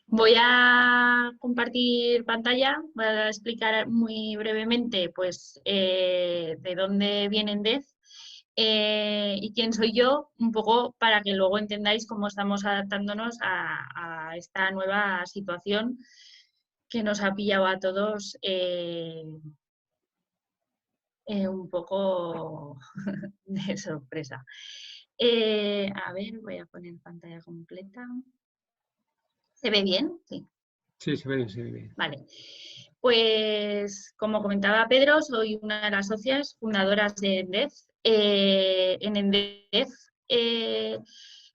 Voy a compartir pantalla, voy a explicar muy brevemente pues, de dónde viene Endez y quién soy yo, un poco para que luego entendáis cómo estamos adaptándonos a esta nueva situación que nos ha pillado a todos un poco de sorpresa. A ver, voy a poner pantalla completa. ¿Se ve bien? Sí. Sí, se ve bien, se ve bien. Vale. Pues como comentaba Pedro, soy una de las socias fundadoras de Endez. En Endez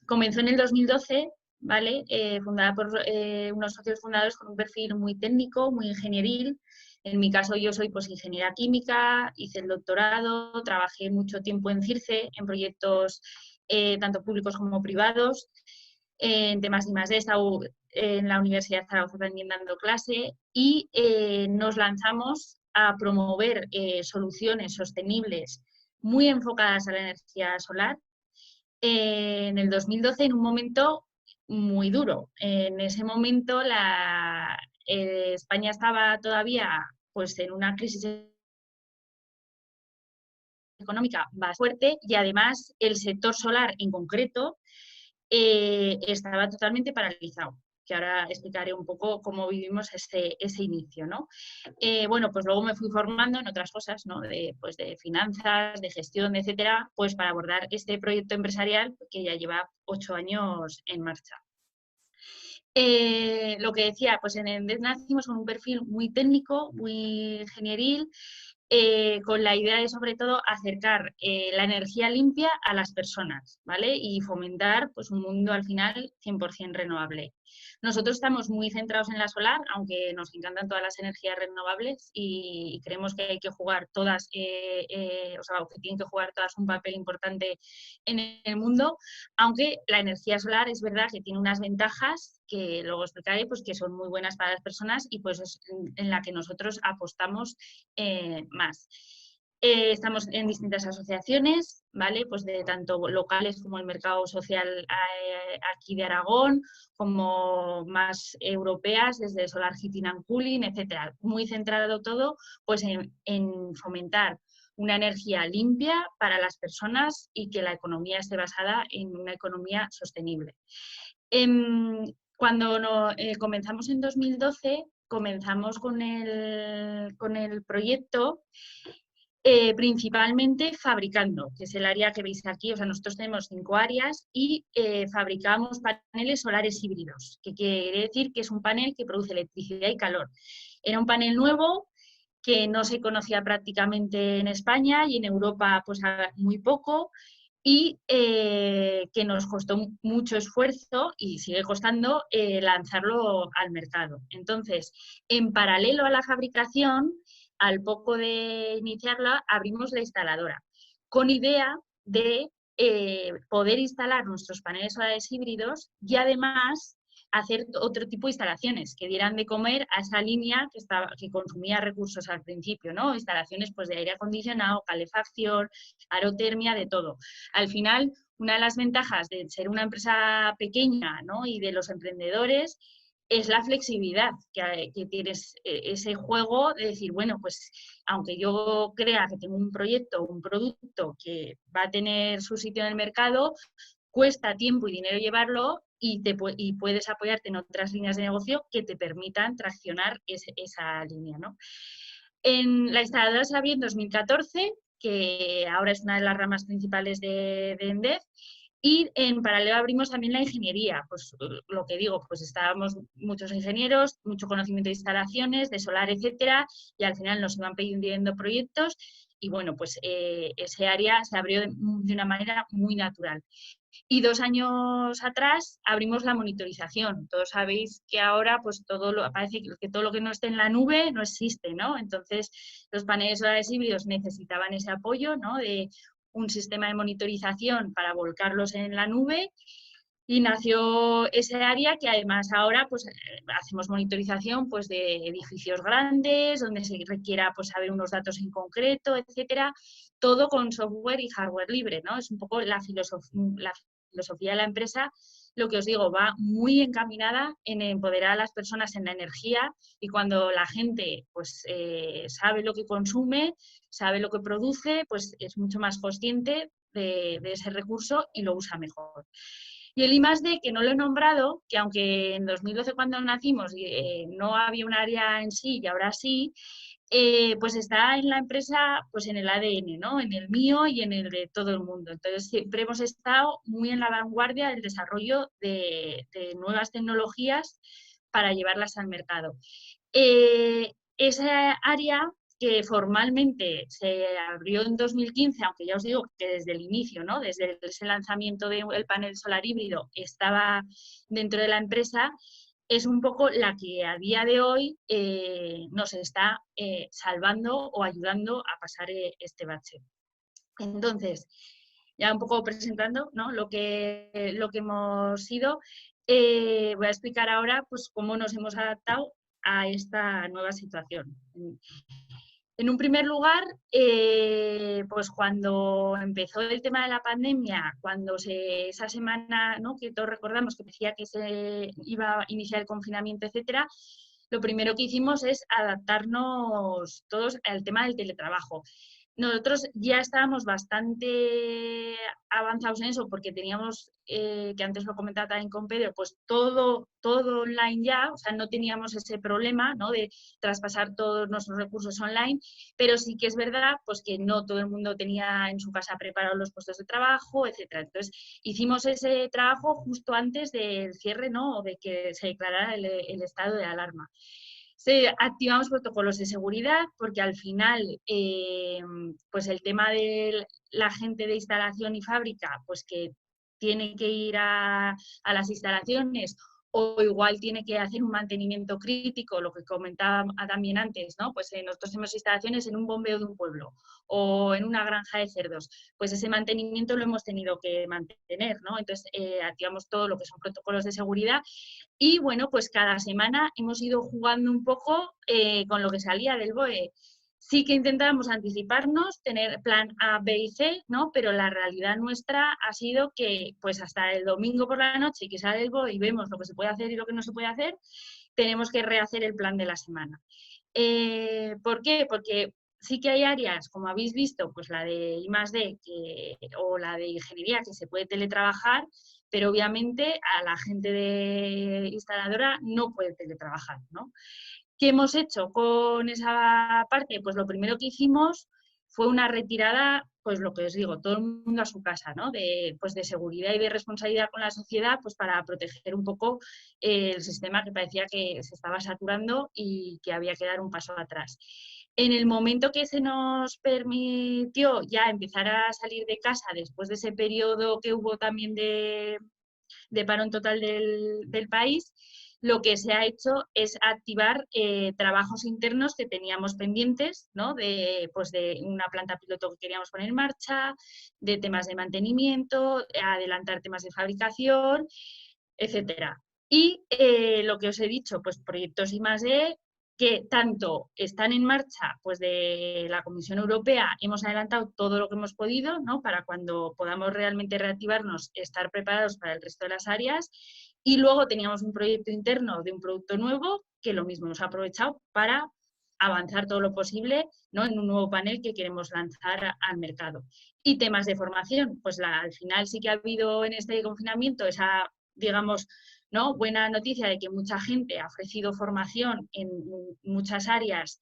comenzó en el 2012, ¿vale? Fundada por unos socios fundadores con un perfil muy técnico, muy ingenieril. En mi caso yo soy pues ingeniera química, hice el doctorado, trabajé mucho tiempo en CIRCE, en proyectos tanto públicos como privados, en temas de I+D, he estado en la Universidad de Zaragoza también dando clase y nos lanzamos a promover soluciones sostenibles muy enfocadas a la energía solar en el 2012 en un momento muy duro. En ese momento España estaba todavía pues, en una crisis económica bastante fuerte y además el sector solar en concreto estaba totalmente paralizado, que ahora explicaré un poco cómo vivimos ese inicio, ¿no? Bueno, pues luego me fui formando en otras cosas, ¿no? Pues de finanzas, de gestión, etcétera, pues para abordar este proyecto empresarial que ya lleva 8 años en marcha. Lo que decía, pues en Endez nacimos con un perfil muy técnico, muy ingenieril, con la idea de, sobre todo, acercar la energía limpia a las personas, ¿vale? Y fomentar pues, un mundo, al final, 100% renovable. Nosotros estamos muy centrados en la solar, aunque nos encantan todas las energías renovables y creemos que hay que jugar todas, o sea, que tienen que jugar todas un papel importante en el mundo, aunque la energía solar es verdad que tiene unas ventajas que luego explicaré, pues que son muy buenas para las personas y pues es en la que nosotros apostamos más. Estamos en distintas asociaciones, ¿vale? Pues de tanto locales como el mercado social aquí de Aragón, como más europeas, desde Solar Heating and Cooling, etcétera. Muy centrado todo pues en fomentar una energía limpia para las personas y que la economía esté basada en una economía sostenible. Cuando comenzamos en 2012, comenzamos con el proyecto principalmente fabricando, que es el área que veis aquí. O sea, nosotros tenemos 5 áreas y fabricamos paneles solares híbridos, que quiere decir que es un panel que produce electricidad y calor. Era un panel nuevo que no se conocía prácticamente en España y en Europa pues muy poco, y que nos costó mucho esfuerzo y sigue costando lanzarlo al mercado. Entonces, en paralelo a la fabricación, al poco de iniciarla, abrimos la instaladora, con idea de poder instalar nuestros paneles solares híbridos y además hacer otro tipo de instalaciones que dieran de comer a esa línea que consumía recursos al principio, ¿no? Instalaciones pues, de aire acondicionado, calefacción, aerotermia, de todo. Al final, una de las ventajas de ser una empresa pequeña, ¿no? Y de los emprendedores es la flexibilidad que tienes, ese juego de decir, bueno, pues aunque yo crea que tengo un proyecto, un producto que va a tener su sitio en el mercado, cuesta tiempo y dinero llevarlo y puedes apoyarte en otras líneas de negocio que te permitan traccionar esa línea, ¿no? La instaladora se abrió en 2014, que ahora es una de las ramas principales de Endez, y en paralelo abrimos también la ingeniería. Pues lo que digo, pues estábamos muchos ingenieros, mucho conocimiento de instalaciones, de solar, etcétera, y al final nos iban pidiendo proyectos y bueno, pues ese área se abrió de una manera muy natural. Y 2 años atrás abrimos la monitorización. Todos sabéis que ahora pues parece que todo lo que no esté en la nube no existe, ¿no? Entonces los paneles solares híbridos necesitaban ese apoyo, ¿no? De un sistema de monitorización para volcarlos en la nube y nació ese área que además ahora pues hacemos monitorización pues de edificios grandes, donde se requiera pues saber unos datos en concreto, etcétera, todo con software y hardware libre, ¿no? Es un poco la filosofía de la empresa lo que os digo, va muy encaminada en empoderar a las personas en la energía, y cuando la gente pues, sabe lo que consume, sabe lo que produce, pues es mucho más consciente de ese recurso y lo usa mejor. Y el I+D, que no lo he nombrado, que aunque en 2012 cuando nacimos no había un área en sí y ahora sí, pues está en la empresa, pues en el ADN, ¿no? En el mío y en el de todo el mundo. Entonces siempre hemos estado muy en la vanguardia del desarrollo de nuevas tecnologías para llevarlas al mercado. Esa área que formalmente se abrió en 2015, aunque ya os digo que desde el inicio, ¿no? Desde ese lanzamiento del panel solar híbrido estaba dentro de la empresa, es un poco la que a día de hoy nos está salvando o ayudando a pasar este bache. Entonces, ya un poco presentando, ¿no? lo que hemos sido, voy a explicar ahora pues, cómo nos hemos adaptado a esta nueva situación. En un primer lugar, pues cuando empezó el tema de la pandemia, cuando esa semana, ¿no? que todos recordamos que decía que se iba a iniciar el confinamiento, etcétera, lo primero que hicimos es adaptarnos todos al tema del teletrabajo. Nosotros ya estábamos bastante avanzados en eso porque teníamos, que antes lo comentaba también con Pedro, pues todo online ya, o sea, no teníamos ese problema, ¿no? de traspasar todos nuestros recursos online, pero sí que es verdad pues que no todo el mundo tenía en su casa preparados los puestos de trabajo, etcétera. Entonces, hicimos ese trabajo justo antes del cierre, ¿no? o de que se declarara el estado de alarma. Activamos protocolos de seguridad porque al final pues el tema de la gente de instalación y fábrica pues que tiene que ir a las instalaciones o igual tiene que hacer un mantenimiento crítico, lo que comentaba también antes, ¿no? Pues nosotros tenemos instalaciones en un bombeo de un pueblo o en una granja de cerdos, pues ese mantenimiento lo hemos tenido que mantener, ¿no? Entonces activamos todo lo que son protocolos de seguridad. Y bueno, pues cada semana hemos ido jugando un poco con lo que salía del BOE. Sí que intentábamos anticiparnos, tener plan A, B y C, ¿no? Pero la realidad nuestra ha sido que pues hasta el domingo por la noche que sale el BOE y vemos lo que se puede hacer y lo que no se puede hacer, tenemos que rehacer el plan de la semana. ¿Por qué? Porque sí que hay áreas, como habéis visto, pues la de I+D o la de ingeniería que se puede teletrabajar, pero obviamente a la gente de instaladora no puede teletrabajar, ¿no? ¿Qué hemos hecho con esa parte? Pues lo primero que hicimos fue una retirada, pues lo que os digo, todo el mundo a su casa, ¿no? Pues de seguridad y de responsabilidad con la sociedad, pues para proteger un poco el sistema que parecía que se estaba saturando y que había que dar un paso atrás. En el momento que se nos permitió ya empezar a salir de casa, después de ese periodo que hubo también de parón total del país, lo que se ha hecho es activar trabajos internos que teníamos pendientes, ¿no? Pues de una planta piloto que queríamos poner en marcha, de temas de mantenimiento, adelantar temas de fabricación, etcétera. Y lo que os he dicho, pues proyectos I+D que tanto están en marcha pues de la Comisión Europea, hemos adelantado todo lo que hemos podido, ¿no? Para cuando podamos realmente reactivarnos, estar preparados para el resto de las áreas. Y luego teníamos un proyecto interno de un producto nuevo que lo mismo hemos aprovechado para avanzar todo lo posible, ¿no? En un nuevo panel que queremos lanzar al mercado. Y temas de formación, pues al final sí que ha habido en este confinamiento esa, digamos, ¿no? Buena noticia de que mucha gente ha ofrecido formación en muchas áreas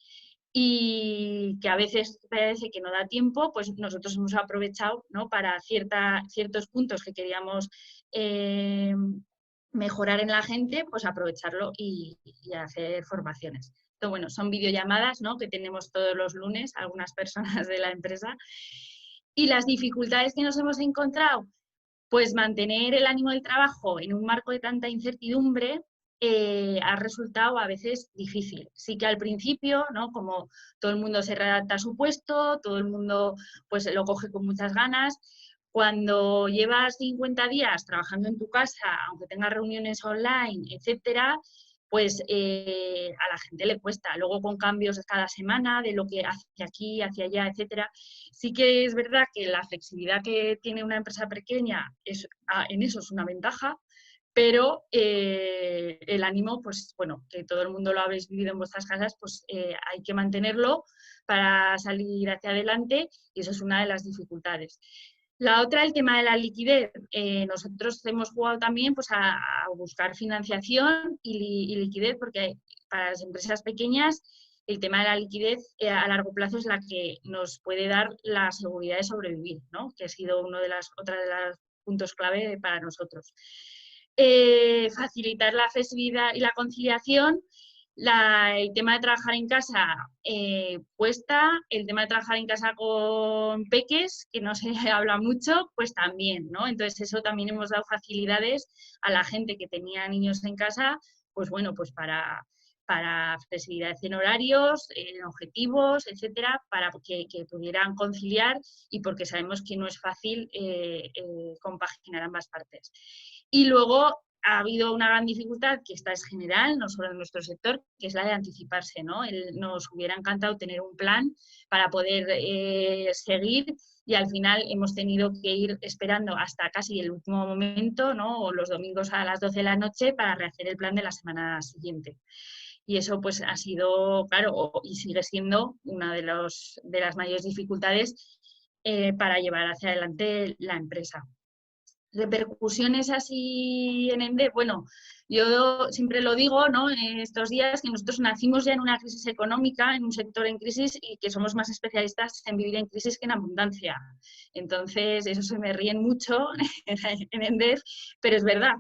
y que a veces parece que no da tiempo, pues nosotros hemos aprovechado, ¿no? Para ciertos puntos que queríamos mejorar en la gente, pues aprovecharlo y hacer formaciones. Entonces, bueno, son videollamadas, ¿no? Que tenemos todos los lunes algunas personas de la empresa. Y las dificultades que nos hemos encontrado, pues mantener el ánimo del trabajo en un marco de tanta incertidumbre ha resultado a veces difícil. Sí que al principio, ¿no? Como todo el mundo se readapta a su puesto, todo el mundo pues lo coge con muchas ganas. Cuando llevas 50 días trabajando en tu casa, aunque tengas reuniones online, etcétera, pues a la gente le cuesta. Luego con cambios cada semana de lo que hacia aquí, hacia allá, etcétera. Sí que es verdad que la flexibilidad que tiene una empresa pequeña en eso es una ventaja, pero el ánimo, pues bueno, que todo el mundo lo habéis vivido en vuestras casas, pues hay que mantenerlo para salir hacia adelante y eso es una de las dificultades. La otra, el tema de la liquidez. Nosotros hemos jugado también pues, a buscar financiación y liquidez, porque para las empresas pequeñas el tema de la liquidez a largo plazo es la que nos puede dar la seguridad de sobrevivir, ¿no? Que ha sido uno de los puntos clave para nosotros. Facilitar la flexibilidad y la conciliación. El tema de trabajar en casa cuesta, el tema de trabajar en casa con peques, que no se habla mucho, pues también, ¿no? Entonces eso también hemos dado facilidades a la gente que tenía niños en casa, pues bueno, pues para flexibilidad en horarios, en objetivos, etcétera, para que pudieran conciliar y porque sabemos que no es fácil compaginar ambas partes. Y luego ha habido una gran dificultad, que esta es general, no solo en nuestro sector, que es la de anticiparse, ¿no? Nos hubiera encantado tener un plan para poder seguir y al final hemos tenido que ir esperando hasta casi el último momento, ¿no? O los domingos a las 12 de la noche para rehacer el plan de la semana siguiente. Y eso pues ha sido, claro, y sigue siendo una de las mayores dificultades para llevar hacia adelante la empresa. Repercusiones así en ENDE, bueno, yo siempre lo digo, ¿no? Estos días que nosotros nacimos ya en una crisis económica, en un sector en crisis y que somos más especialistas en vivir en crisis que en abundancia. Entonces, eso se me ríen mucho en ENDE, pero es verdad.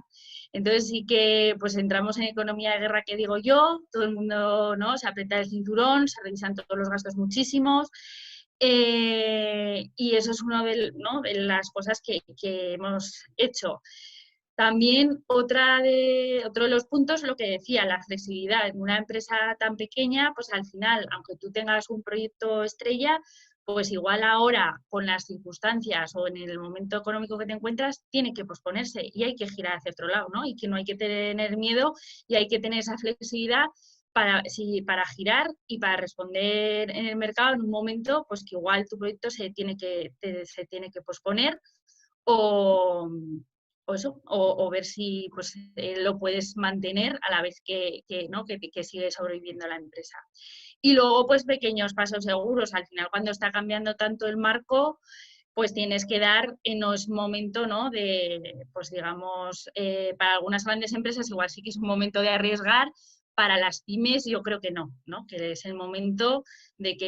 Entonces sí que pues entramos en economía de guerra que digo yo, todo el mundo, ¿no? Se aprieta el cinturón, se revisan todos los gastos muchísimos. Y eso es una ¿no? de las cosas que hemos hecho. También otro de los puntos, lo que decía, la flexibilidad. En una empresa tan pequeña, pues al final, aunque tú tengas un proyecto estrella, pues igual ahora, con las circunstancias o en el momento económico que te encuentras, tiene que posponerse y hay que girar hacia otro lado, ¿no? Y que no hay que tener miedo y hay que tener esa flexibilidad para girar y para responder en el mercado en un momento pues que igual tu proyecto se tiene que posponer o, o ver si pues, lo puedes mantener a la vez ¿no? que sigue sobreviviendo la empresa. Y luego pues pequeños pasos seguros. Al final cuando está cambiando tanto el marco, pues tienes que dar en un momento, ¿no? De, pues digamos, para algunas grandes empresas igual sí que es un momento de arriesgar, para las pymes yo creo que no, ¿no? Que es el momento de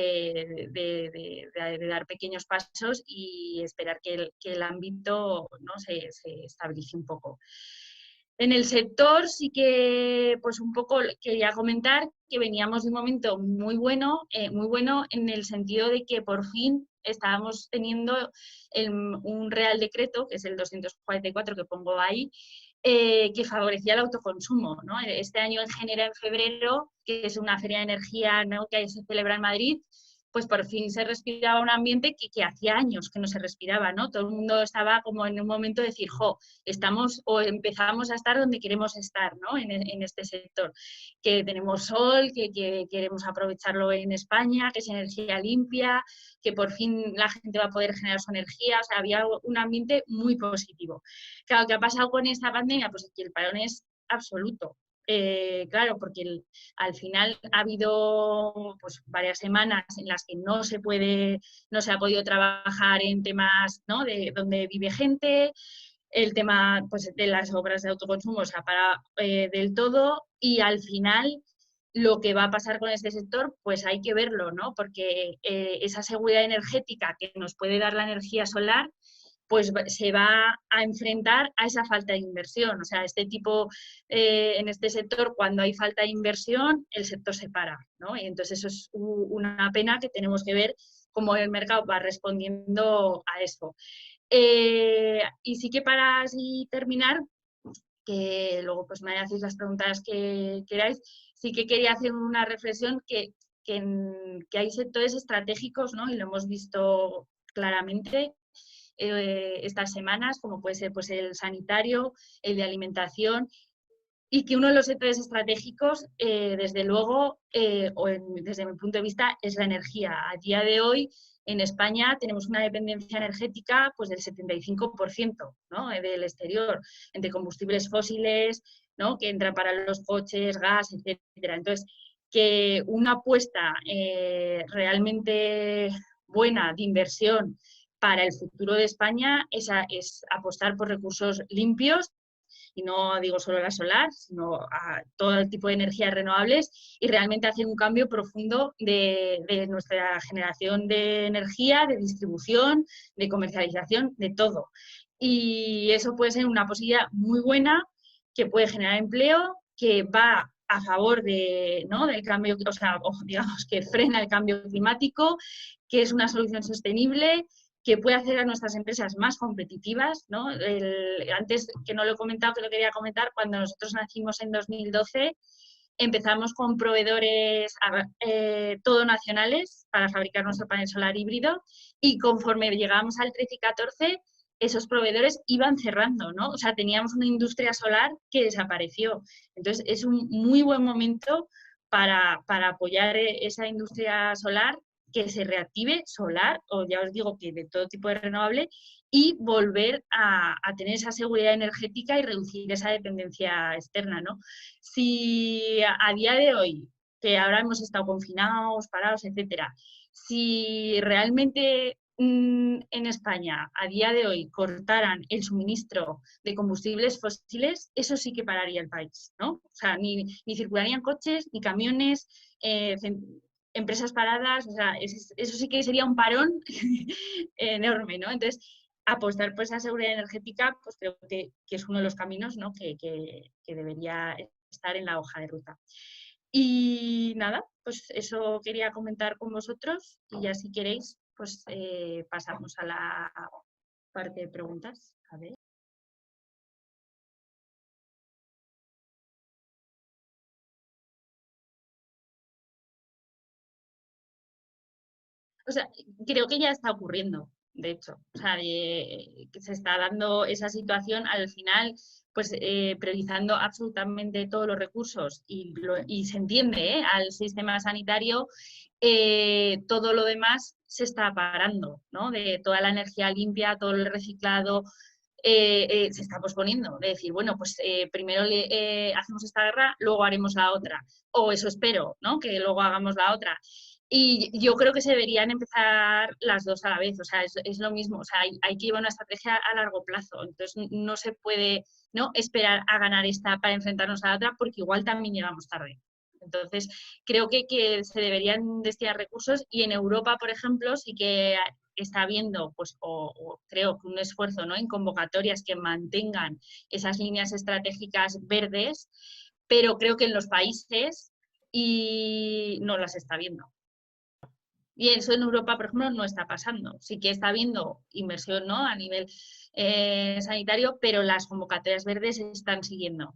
dar pequeños pasos y esperar que el ámbito, ¿no? se estabilice un poco. En el sector sí que, pues un poco quería comentar que veníamos de un momento muy bueno en el sentido de que por fin estábamos teniendo un Real Decreto, que es el 244 que pongo ahí, que favorecía el autoconsumo, ¿no? Este año en Genera, en febrero, que es una feria de energía, ¿no? que se celebra en Madrid, pues por fin se respiraba un ambiente que hacía años que no se respiraba, ¿no? Todo el mundo estaba como en un momento de decir, jo, estamos o empezamos a estar donde queremos estar, ¿no? En este sector, que tenemos sol, que queremos aprovecharlo en España, que es energía limpia, que por fin la gente va a poder generar su energía, o sea, había un ambiente muy positivo. Claro, ¿qué ha pasado con esta pandemia? Pues que el parón es absoluto. Claro, porque al final ha habido pues, varias semanas en las que no se ha podido trabajar en temas, ¿no? de donde vive gente, el tema pues, de las obras de autoconsumo se ha parado del todo y al final lo que va a pasar con este sector, pues hay que verlo, ¿no? Porque esa seguridad energética que nos puede dar la energía solar, pues se va a enfrentar a esa falta de inversión. O sea, en este sector, cuando hay falta de inversión, el sector se para, ¿no? Y entonces eso es una pena que tenemos que ver cómo el mercado va respondiendo a eso. Y sí que para así terminar, que luego pues me hacéis las preguntas que queráis, sí que quería hacer una reflexión que hay sectores estratégicos, ¿no? Y lo hemos visto claramente estas semanas, como puede ser pues, el sanitario, el de alimentación, y que uno de los sectores estratégicos, desde luego, desde mi punto de vista, es la energía. A día de hoy, en España tenemos una dependencia energética pues, del 75%, ¿no? Del exterior, entre combustibles fósiles, ¿no? Que entran para los coches, gas, etcétera. Entonces, que una apuesta realmente buena de inversión para el futuro de España es apostar por recursos limpios, y no digo solo la solar, sino a todo el tipo de energías renovables, y realmente hacer un cambio profundo de nuestra generación de energía, de distribución, de comercialización, de todo. Y eso puede ser una posibilidad muy buena que puede generar empleo, que va a favor de, ¿no? del cambio, o sea, digamos que frena el cambio climático, que es una solución sostenible, que puede hacer a nuestras empresas más competitivas, ¿no? Antes, que no lo he comentado, que lo quería comentar, cuando nosotros nacimos en 2012, empezamos con proveedores todo nacionales para fabricar nuestro panel solar híbrido, y conforme llegábamos al 13 y 14, esos proveedores iban cerrando, ¿no? O sea, teníamos una industria solar que desapareció. Entonces, es un muy buen momento para apoyar esa industria solar, que se reactive solar, o ya os digo que de todo tipo de renovable, y volver a tener esa seguridad energética y reducir esa dependencia externa, ¿no? Si a día de hoy, que ahora hemos estado confinados, parados, etcétera, si realmente en España a día de hoy cortaran el suministro de combustibles fósiles, eso sí que pararía el país, ¿no? O sea, ni circularían coches, ni camiones, empresas paradas, o sea, eso sí que sería un parón enorme, ¿no? Entonces, apostar por esa seguridad energética, pues creo que es uno de los caminos, ¿no? que debería estar en la hoja de ruta. Y nada, pues eso quería comentar con vosotros, y ya si queréis, pues pasamos a la parte de preguntas. A ver. O sea, creo que ya está ocurriendo, de hecho. O sea, que se está dando esa situación al final, pues priorizando absolutamente todos los recursos, y se entiende, al sistema sanitario, todo lo demás se está parando, ¿no? De toda la energía limpia, todo el reciclado, se está posponiendo. De decir, bueno, pues primero hacemos esta guerra, luego haremos la otra. O eso espero, ¿no? Que luego hagamos la otra. Y yo creo que se deberían empezar las dos a la vez, o sea, es lo mismo, o sea, hay que llevar una estrategia a largo plazo, entonces no se puede, ¿no?, esperar a ganar esta para enfrentarnos a la otra, porque igual también llegamos tarde. Entonces, creo que se deberían destinar recursos, y en Europa, por ejemplo, sí que está habiendo, pues, o creo que un esfuerzo, ¿no?, en convocatorias que mantengan esas líneas estratégicas verdes, pero creo que en los países y no las está viendo. Y eso en Europa, por ejemplo, no está pasando. Sí que está habiendo inversión, ¿no?, a nivel sanitario, pero las convocatorias verdes están siguiendo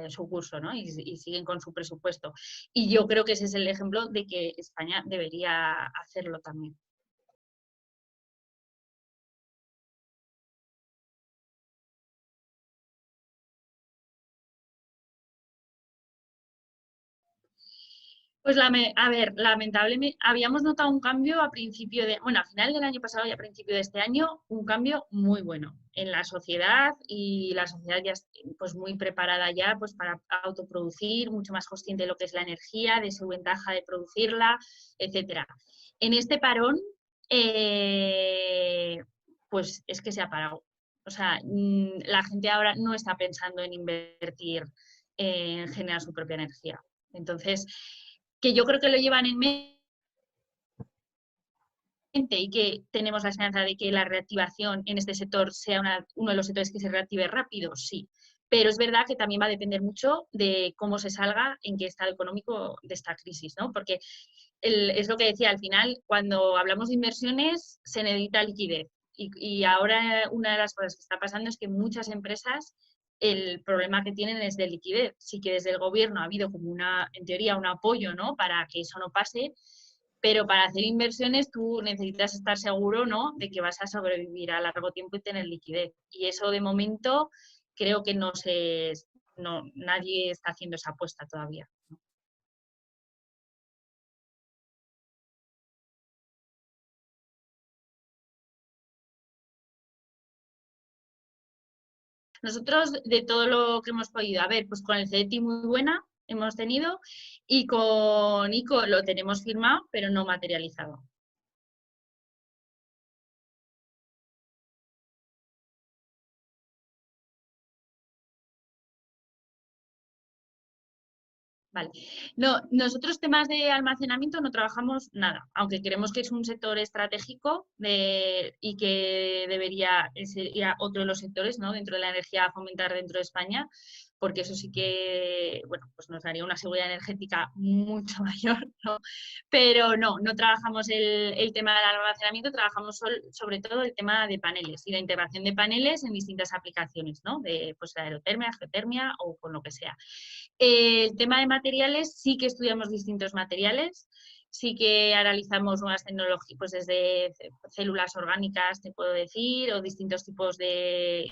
su curso, ¿no?, y siguen con su presupuesto. Y yo creo que ese es el ejemplo de que España debería hacerlo también. Pues a ver, lamentablemente habíamos notado un cambio a final del año pasado y a principio de este año, un cambio muy bueno en la sociedad, y la sociedad ya pues muy preparada ya pues para autoproducir, mucho más consciente de lo que es la energía, de su ventaja de producirla, etcétera. En este parón, pues es que se ha parado. O sea, la gente ahora no está pensando en invertir en generar su propia energía. Entonces, que yo creo que lo llevan en mente, y que tenemos la esperanza de que la reactivación en este sector sea uno de los sectores que se reactive rápido, sí. Pero es verdad que también va a depender mucho de cómo se salga, en qué estado económico de esta crisis, ¿no? Porque es lo que decía, al final, cuando hablamos de inversiones, se necesita liquidez. Y ahora una de las cosas que está pasando es que muchas empresas, el problema que tienen es de liquidez. Sí que desde el gobierno ha habido como en teoría, un apoyo, ¿no?, para que eso no pase, pero para hacer inversiones tú necesitas estar seguro, ¿no?, de que vas a sobrevivir a largo tiempo y tener liquidez. Y eso de momento creo que no se no, nadie está haciendo esa apuesta todavía, ¿no? Nosotros, de todo lo que hemos podido, a ver, pues con el CETI muy buena hemos tenido y con ICO lo tenemos firmado, pero no materializado. Vale. No, nosotros temas de almacenamiento no trabajamos nada, aunque creemos que es un sector estratégico y que debería ser otro de los sectores, ¿no?, dentro de la energía a fomentar dentro de España, porque eso sí que, bueno, pues nos daría una seguridad energética mucho mayor, ¿no? Pero no trabajamos el tema del almacenamiento, trabajamos sobre todo el tema de paneles y la integración de paneles en distintas aplicaciones, ¿no? De pues, aerotermia, geotermia o con lo que sea. El tema de materiales, sí que estudiamos distintos materiales, sí que analizamos nuevas tecnologías, pues desde células orgánicas, te puedo decir, o distintos tipos de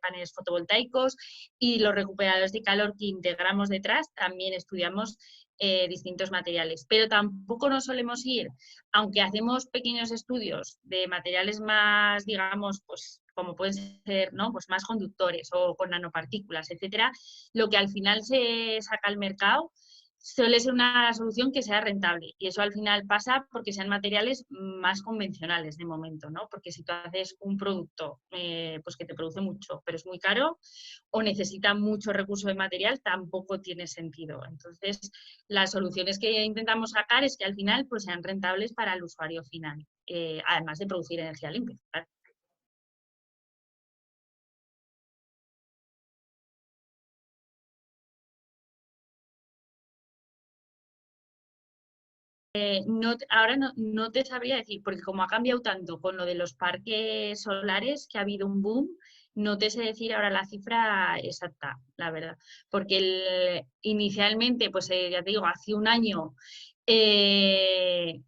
paneles fotovoltaicos, y los recuperadores de calor que integramos detrás, también estudiamos distintos materiales. Pero tampoco nos solemos ir, aunque hacemos pequeños estudios de materiales más, digamos, pues como pueden ser, ¿no?, pues más conductores o con nanopartículas, etcétera, lo que al final se saca al mercado suele ser una solución que sea rentable, y eso al final pasa porque sean materiales más convencionales de momento, ¿no? Porque si tú haces un producto pues que te produce mucho, pero es muy caro o necesita mucho recurso de material, tampoco tiene sentido. Entonces, las soluciones que intentamos sacar es que al final pues sean rentables para el usuario final, además de producir energía limpia, claro. Ahora no te sabría decir, porque como ha cambiado tanto con lo de los parques solares, que ha habido un boom, no te sé decir ahora la cifra exacta, la verdad. Porque inicialmente, pues ya te digo, hace un año eh,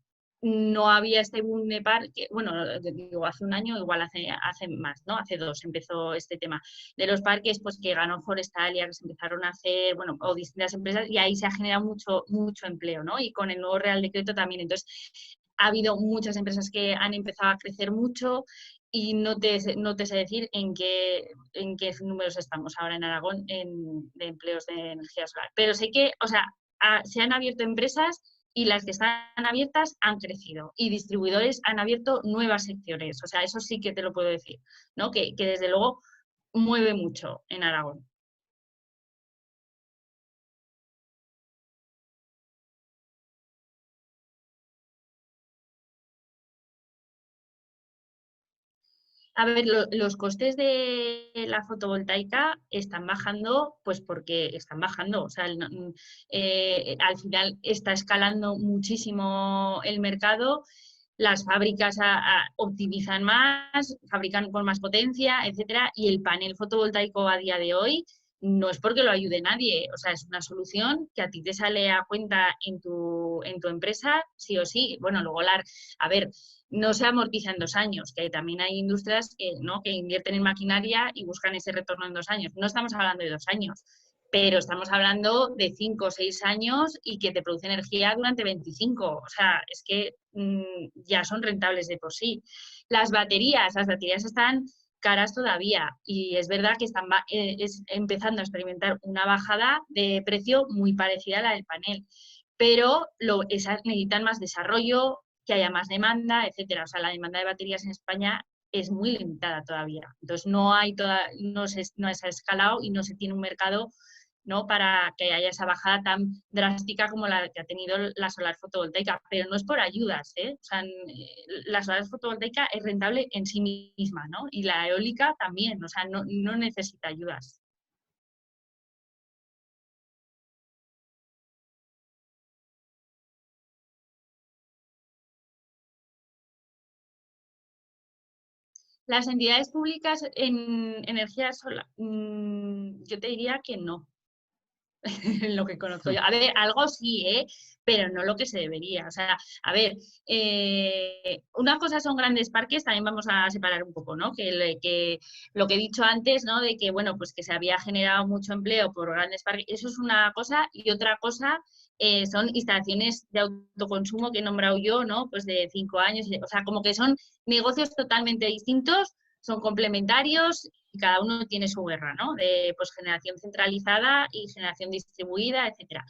no había este boom de parque, bueno, digo, hace un año, igual hace más, ¿no? Hace dos empezó este tema de los parques, pues que ganó Forestalia, que se empezaron a hacer, bueno, o distintas empresas, y ahí se ha generado mucho empleo, ¿no? Y con el nuevo Real Decreto también. Entonces, ha habido muchas empresas que han empezado a crecer mucho y no te sé decir en qué números estamos ahora en Aragón de empleos de energía solar. Pero sé que, o sea, se han abierto empresas y las que están abiertas han crecido y distribuidores han abierto nuevas secciones. O sea, eso sí que te lo puedo decir, ¿no? Que desde luego mueve mucho en Aragón. A ver, los costes de la fotovoltaica están bajando, pues porque están bajando. O sea, al final está escalando muchísimo el mercado, las fábricas optimizan más, fabrican con más potencia, etcétera, y el panel fotovoltaico a día de hoy no es porque lo ayude nadie, o sea, es una solución que a ti te sale a cuenta en tu empresa, sí o sí. Bueno, luego a ver, no se amortiza en 2 años, que también hay industrias que, ¿no?, que invierten en maquinaria y buscan ese retorno en 2 años. No estamos hablando de 2 años, pero estamos hablando de 5 o 6 años y que te produce energía durante 25. O sea, es que ya son rentables de por sí. Las baterías están caras todavía y es verdad que están empezando a experimentar una bajada de precio muy parecida a la del panel, pero esas necesitan más desarrollo, que haya más demanda, etcétera. O sea, la demanda de baterías en España es muy limitada todavía. Entonces, no se ha escalado y no se tiene un mercado, ¿no?, para que haya esa bajada tan drástica como la que ha tenido la solar fotovoltaica. Pero no es por ayudas, ¿eh? O sea, la solar fotovoltaica es rentable en sí misma, ¿no? Y la eólica también, o sea, no necesita ayudas. Las entidades públicas en energía solar, yo te diría que no. lo que conozco yo. A ver, algo sí, pero no lo que se debería. O sea, a ver, una cosa son grandes parques, también vamos a separar un poco, ¿no? Que lo que he dicho antes, ¿no? De que, bueno, pues que se había generado mucho empleo por grandes parques, eso es una cosa, y otra cosa son instalaciones de autoconsumo que he nombrado yo, ¿no? Pues de 5 años, o sea, como que son negocios totalmente distintos, son complementarios y cada uno tiene su guerra, ¿no? De pues, generación centralizada y generación distribuida, etcétera.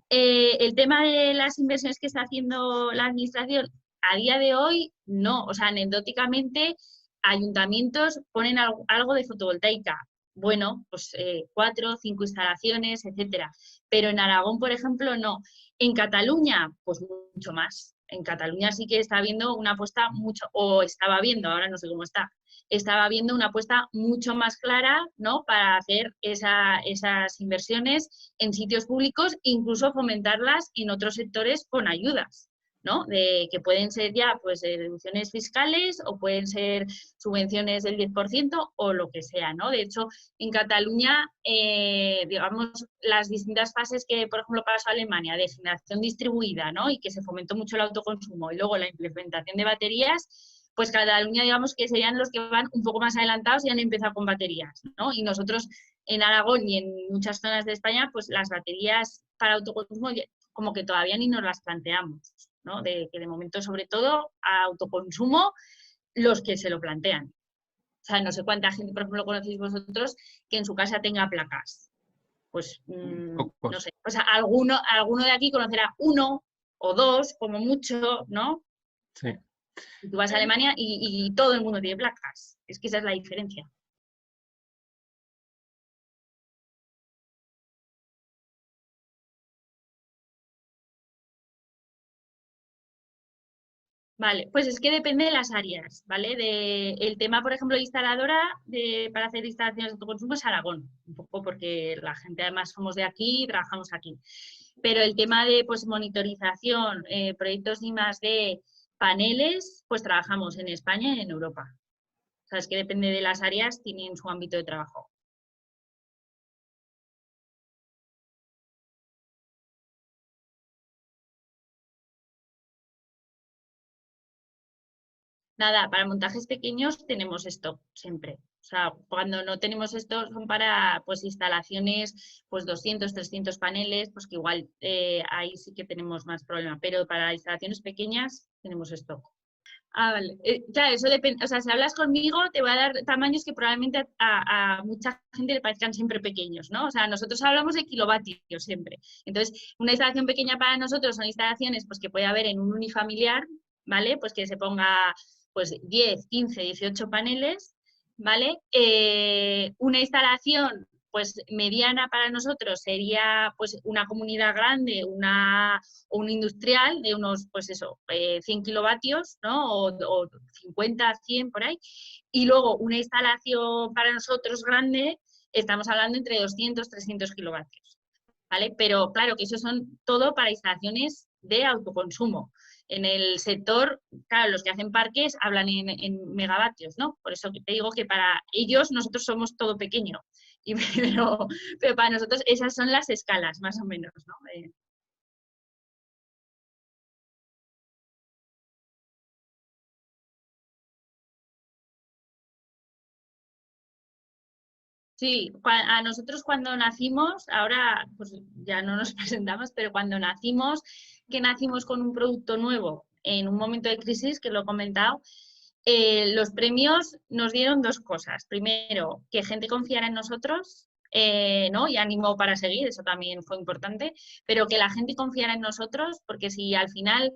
El tema de las inversiones que está haciendo la administración, a día de hoy, no. O sea, anecdóticamente, ayuntamientos ponen algo de fotovoltaica. Bueno, pues 4, 5 instalaciones, etcétera. Pero en Aragón, por ejemplo, no. En Cataluña, pues mucho más. En Cataluña sí que está habiendo una apuesta mucho, o estaba viendo, ahora no sé cómo está, estaba viendo una apuesta mucho más clara, ¿no? Para hacer esas inversiones en sitios públicos, incluso fomentarlas en otros sectores con ayudas, ¿no? Que pueden ser ya pues deducciones fiscales o pueden ser subvenciones del 10% o lo que sea, ¿no? De hecho, en Cataluña, digamos, las distintas fases que, por ejemplo, pasó Alemania de generación distribuida, ¿no? Y que se fomentó mucho el autoconsumo y luego la implementación de baterías, pues Cataluña, digamos que serían los que van un poco más adelantados y han empezado con baterías, ¿no? Y nosotros en Aragón y en muchas zonas de España, pues las baterías para autoconsumo como que todavía ni nos las planteamos, ¿no? Que de momento, sobre todo, a autoconsumo, los que se lo plantean. O sea, no sé cuánta gente, por ejemplo, conocéis vosotros que en su casa tenga placas. Pues, no sé, o sea, alguno de aquí conocerá uno o dos, como mucho, ¿no? Sí. Y tú vas a Alemania y todo el mundo tiene placas. Es que esa es la diferencia. Vale, pues es que depende de las áreas, ¿vale? El tema, por ejemplo, de instaladora para hacer instalaciones de autoconsumo es Aragón, un poco porque la gente además somos de aquí y trabajamos aquí. Pero el tema de pues, monitorización, proyectos de paneles, pues trabajamos en España y en Europa. O sea, es que depende de las áreas, tienen su ámbito de trabajo. Nada, para montajes pequeños tenemos esto siempre. O sea, cuando no tenemos esto son para pues instalaciones, pues 200, 300 paneles, pues que igual ahí sí que tenemos más problema. Pero para instalaciones pequeñas tenemos esto. Ah, vale. Claro, eso depende. O sea, si hablas conmigo, te voy a dar tamaños que probablemente a mucha gente le parezcan siempre pequeños, ¿no? O sea, nosotros hablamos de kilovatios siempre. Entonces, una instalación pequeña para nosotros son instalaciones pues, que puede haber en un unifamiliar, ¿vale? Pues que se ponga pues 10, 15, 18 paneles, ¿vale? Una instalación pues mediana para nosotros sería pues una comunidad grande, un industrial de unos, pues eso, 100 kilovatios, ¿no? O 50, 100 por ahí. Y luego una instalación para nosotros grande, estamos hablando entre 200, 300 kilovatios, ¿vale? Pero claro que eso son todo para instalaciones de autoconsumo. En el sector, claro, los que hacen parques hablan en megavatios, ¿no? Por eso te digo que para ellos nosotros somos todo pequeño. Pero para nosotros esas son las escalas, más o menos, ¿no? Sí, a nosotros cuando nacimos, ahora pues ya no nos presentamos, pero cuando nacimos, que nacimos con un producto nuevo en un momento de crisis, que lo he comentado, los premios nos dieron dos cosas. Primero, que gente confiara en nosotros, ¿no? Y ánimo para seguir, eso también fue importante, pero que la gente confiara en nosotros, porque si al final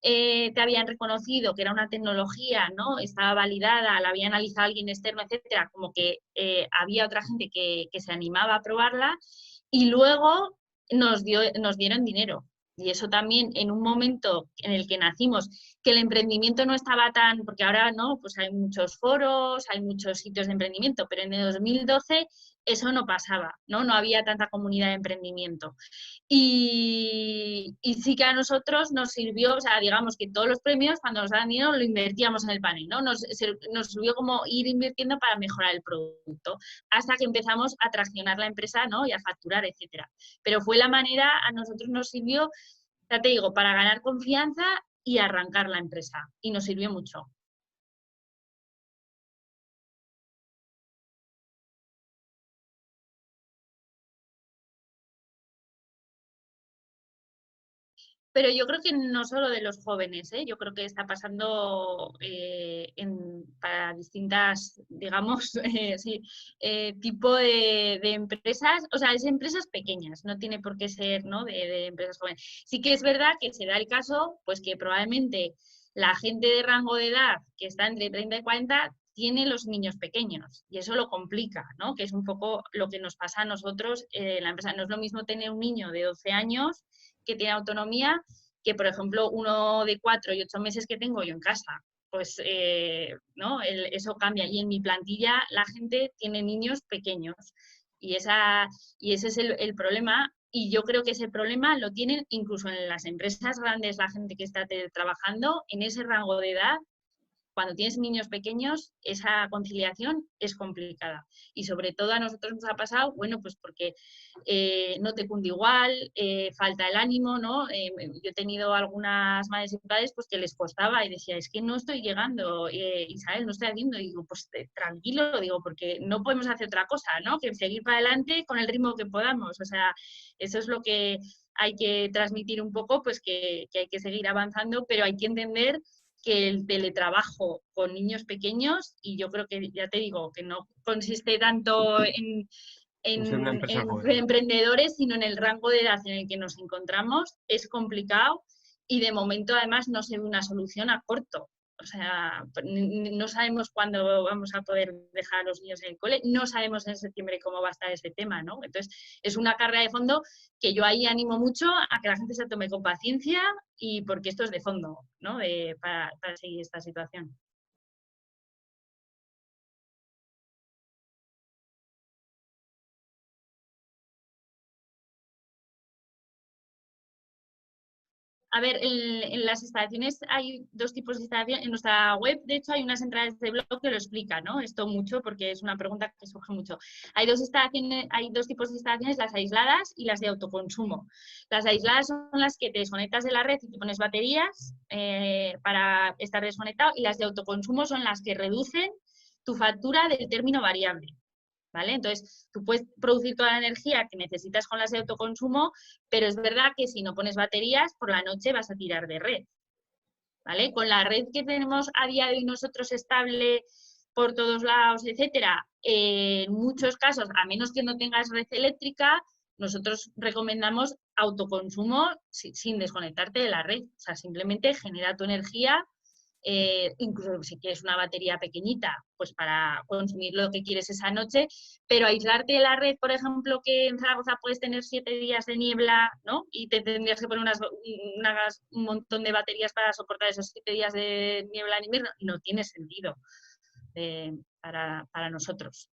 te habían reconocido que era una tecnología, ¿no? Estaba validada, la había analizado alguien externo, etcétera, como que había otra gente que se animaba a probarla y luego nos dieron dinero. Y eso también en un momento en el que nacimos, que el emprendimiento no estaba tan, porque ahora no, pues hay muchos foros, hay muchos sitios de emprendimiento, pero en el 2012 eso no pasaba, ¿no? No había tanta comunidad de emprendimiento. Y sí que a nosotros nos sirvió, o sea, digamos que todos los premios, cuando nos daban dinero, lo invertíamos en el panel, ¿no? Nos sirvió como ir invirtiendo para mejorar el producto, hasta que empezamos a traccionar la empresa, ¿no? Y a facturar, etcétera. Pero fue la manera, a nosotros nos sirvió, ya te digo, para ganar confianza y arrancar la empresa. Y nos sirvió mucho. Pero yo creo que no solo de los jóvenes, ¿eh? Yo creo que está pasando para distintas, digamos, sí, tipo de empresas, o sea, es empresas pequeñas, no tiene por qué ser, ¿no? De empresas jóvenes. Sí que es verdad que se da el caso, pues que probablemente la gente de rango de edad que está entre 30 y 40 tiene los niños pequeños y eso lo complica, ¿no? Que es un poco lo que nos pasa a nosotros en la empresa. No es lo mismo tener un niño de 12 años que tiene autonomía que, por ejemplo, uno de 4 y 8 meses que tengo yo en casa. Pues, ¿no? Eso cambia. Y en mi plantilla la gente tiene niños pequeños y ese es el problema. Y yo creo que ese problema lo tienen incluso en las empresas grandes, la gente que está trabajando en ese rango de edad. Cuando tienes niños pequeños, esa conciliación es complicada. Y sobre todo a nosotros nos ha pasado, bueno, pues porque no te cunde igual, falta el ánimo, ¿no? Yo he tenido algunas madres y padres pues, que les costaba y decía, es que no estoy llegando, Isabel, no estoy haciendo. Y digo, pues tranquilo, digo, porque no podemos hacer otra cosa, ¿no? Que seguir para adelante con el ritmo que podamos. O sea, eso es lo que hay que transmitir un poco, pues que hay que seguir avanzando, pero hay que entender que el teletrabajo con niños pequeños, y yo creo que, ya te digo, que no consiste tanto en emprendedores, sino en el rango de edad en el que nos encontramos, es complicado y de momento además no se ve una solución a corto. O sea, no sabemos cuándo vamos a poder dejar a los niños en el cole, no sabemos en septiembre cómo va a estar ese tema, ¿no? Entonces, es una carrera de fondo que yo ahí animo mucho a que la gente se tome con paciencia y porque esto es de fondo, ¿no? Para seguir esta situación. A ver, en las instalaciones hay dos tipos de instalaciones. En nuestra web, de hecho, hay unas entradas de blog que lo explican, ¿no? Esto mucho porque es una pregunta que surge mucho. Hay hay dos tipos de instalaciones, las aisladas y las de autoconsumo. Las aisladas son las que te desconectas de la red y te pones baterías para estar desconectado, y las de autoconsumo son las que reducen tu factura del término variable. ¿Vale? Entonces, tú puedes producir toda la energía que necesitas con las de autoconsumo, pero es verdad que si no pones baterías, por la noche vas a tirar de red. ¿Vale? Con la red que tenemos a día de hoy nosotros estable por todos lados, etcétera, en muchos casos, a menos que no tengas red eléctrica, nosotros recomendamos autoconsumo sin desconectarte de la red. O sea, simplemente genera tu energía. Incluso si quieres una batería pequeñita, pues para consumir lo que quieres esa noche, pero aislarte de la red, por ejemplo, que en Zaragoza puedes tener 7 días de niebla, ¿no? Y te tendrías que poner un montón de baterías para soportar esos 7 días de niebla en invierno, no tiene sentido para nosotros.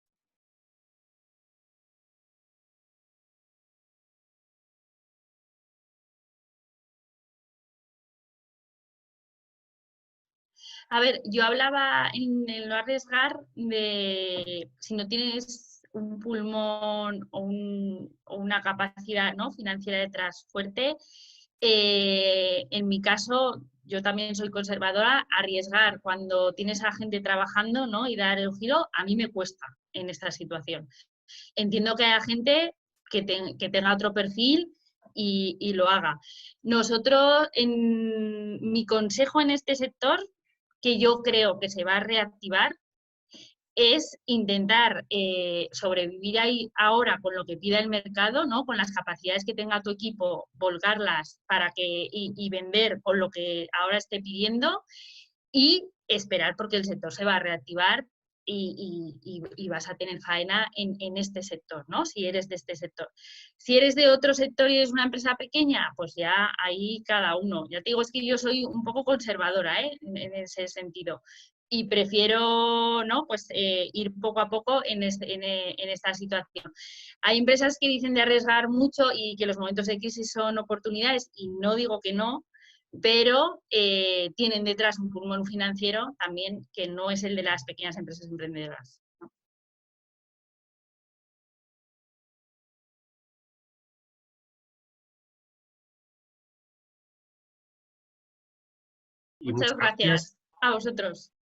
A ver, yo hablaba en el no arriesgar de si no tienes un pulmón o una capacidad, ¿no?, financiera detrás fuerte. En mi caso, yo también soy conservadora. Arriesgar cuando tienes a gente trabajando, ¿no?, y dar el giro, a mí me cuesta en esta situación. Entiendo que haya gente que tenga otro perfil y lo haga. Nosotros, mi consejo en este sector, que yo creo que se va a reactivar, es intentar sobrevivir ahí ahora con lo que pida el mercado, ¿no?, con las capacidades que tenga tu equipo, volcarlas y vender con lo que ahora esté pidiendo, y esperar porque el sector se va a reactivar y vas a tener faena en este sector, ¿no?, si eres de este sector. Si eres de otro sector y eres una empresa pequeña, pues ya ahí cada uno. Ya te digo, es que yo soy un poco conservadora en ese sentido. y prefiero, ¿no? Pues, ir poco a poco en esta situación. Hay empresas que dicen de arriesgar mucho y que los momentos de crisis son oportunidades, y no digo que no, pero tienen detrás un pulmón financiero también que no es el de las pequeñas empresas emprendedoras, ¿no? Y Muchas muchas gracias. gracias a vosotros.